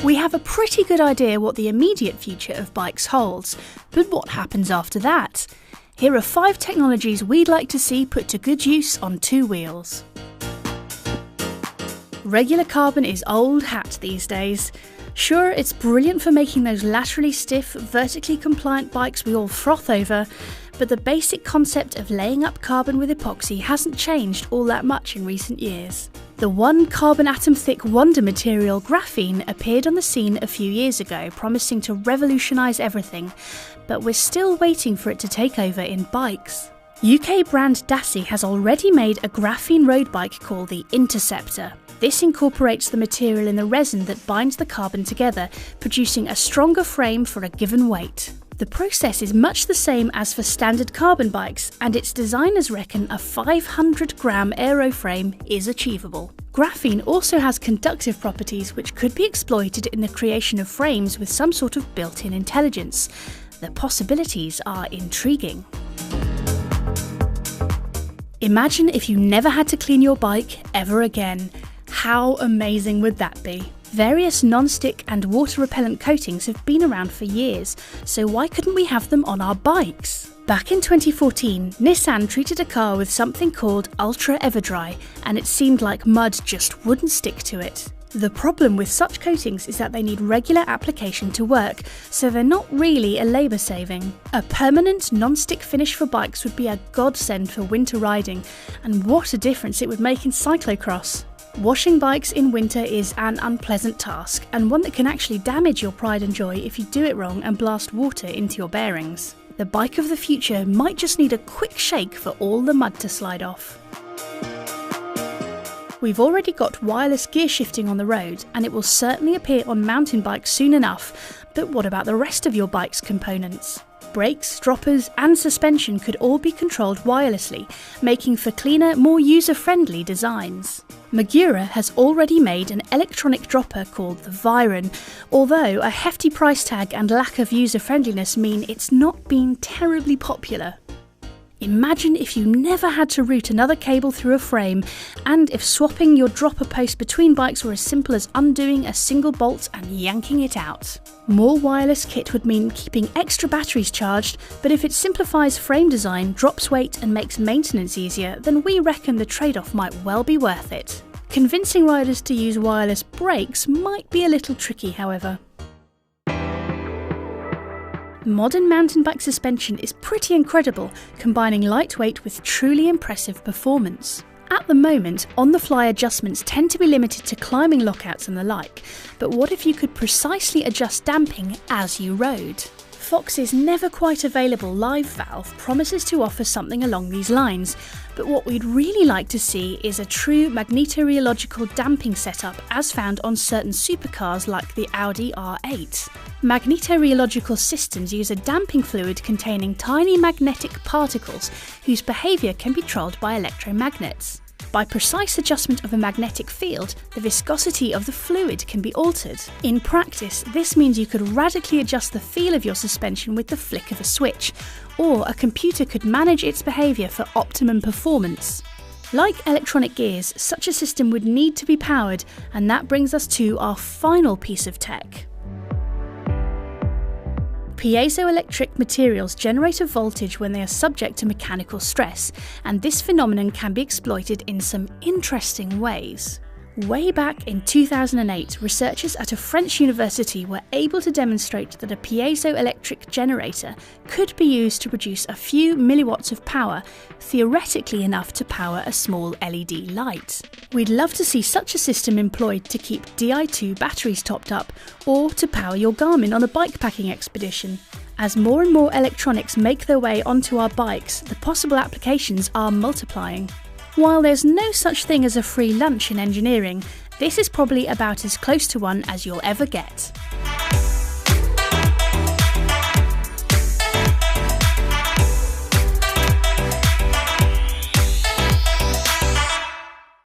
We have a pretty good idea what the immediate future of bikes holds, but what happens after that? Here are 5 technologies we'd like to see put to good use on 2 wheels. Regular carbon is old hat these days. Sure, it's brilliant for making those laterally stiff, vertically compliant bikes we all froth over, but the basic concept of laying up carbon with epoxy hasn't changed all that much in recent years. The one carbon atom thick wonder material, graphene, appeared on the scene a few years ago, promising to revolutionise everything, but we're still waiting for it to take over in bikes. UK brand Dassi has already made a graphene road bike called the Interceptor. This incorporates the material in the resin that binds the carbon together, producing a stronger frame for a given weight. The process is much the same as for standard carbon bikes, and its designers reckon a 500-gram aeroframe is achievable. Graphene also has conductive properties which could be exploited in the creation of frames with some sort of built-in intelligence. The possibilities are intriguing. Imagine if you never had to clean your bike ever again. How amazing would that be? Various non-stick and water-repellent coatings have been around for years, so why couldn't we have them on our bikes? Back in 2014, Nissan treated a car with something called Ultra Everdry, and it seemed like mud just wouldn't stick to it. The problem with such coatings is that they need regular application to work, so they're not really a labour saving. A permanent non-stick finish for bikes would be a godsend for winter riding, and what a difference it would make in cyclocross. Washing bikes in winter is an unpleasant task, and one that can actually damage your pride and joy if you do it wrong and blast water into your bearings. The bike of the future might just need a quick shake for all the mud to slide off. We've already got wireless gear shifting on the road, and it will certainly appear on mountain bikes soon enough, but what about the rest of your bike's components? Brakes, droppers and suspension could all be controlled wirelessly, making for cleaner, more user-friendly designs. Magura has already made an electronic dropper called the Viron, although a hefty price tag and lack of user-friendliness mean it's not been terribly popular. Imagine if you never had to route another cable through a frame, and if swapping your dropper post between bikes were as simple as undoing a single bolt and yanking it out. More wireless kit would mean keeping extra batteries charged, but if it simplifies frame design, drops weight and makes maintenance easier, then we reckon the trade-off might well be worth it. Convincing riders to use wireless brakes might be a little tricky, however. Modern mountain bike suspension is pretty incredible, combining lightweight with truly impressive performance. At the moment, on-the-fly adjustments tend to be limited to climbing lockouts and the like, but what if you could precisely adjust damping as you rode? Fox's never quite available live valve promises to offer something along these lines, but what we'd really like to see is a true magnetorheological damping setup as found on certain supercars like the Audi R8. Magnetorheological systems use a damping fluid containing tiny magnetic particles whose behaviour can be controlled by electromagnets. By precise adjustment of a magnetic field, the viscosity of the fluid can be altered. In practice, this means you could radically adjust the feel of your suspension with the flick of a switch, or a computer could manage its behaviour for optimum performance. Like electronic gears, such a system would need to be powered, and that brings us to our final piece of tech. Piezoelectric materials generate a voltage when they are subject to mechanical stress, and this phenomenon can be exploited in some interesting ways. Way back in 2008, researchers at a French university were able to demonstrate that a piezoelectric generator could be used to produce a few milliwatts of power, theoretically enough to power a small LED light. We'd love to see such a system employed to keep Di2 batteries topped up, or to power your Garmin on a bikepacking expedition. As more and more electronics make their way onto our bikes, the possible applications are multiplying. While there's no such thing as a free lunch in engineering, this is probably about as close to one as you'll ever get.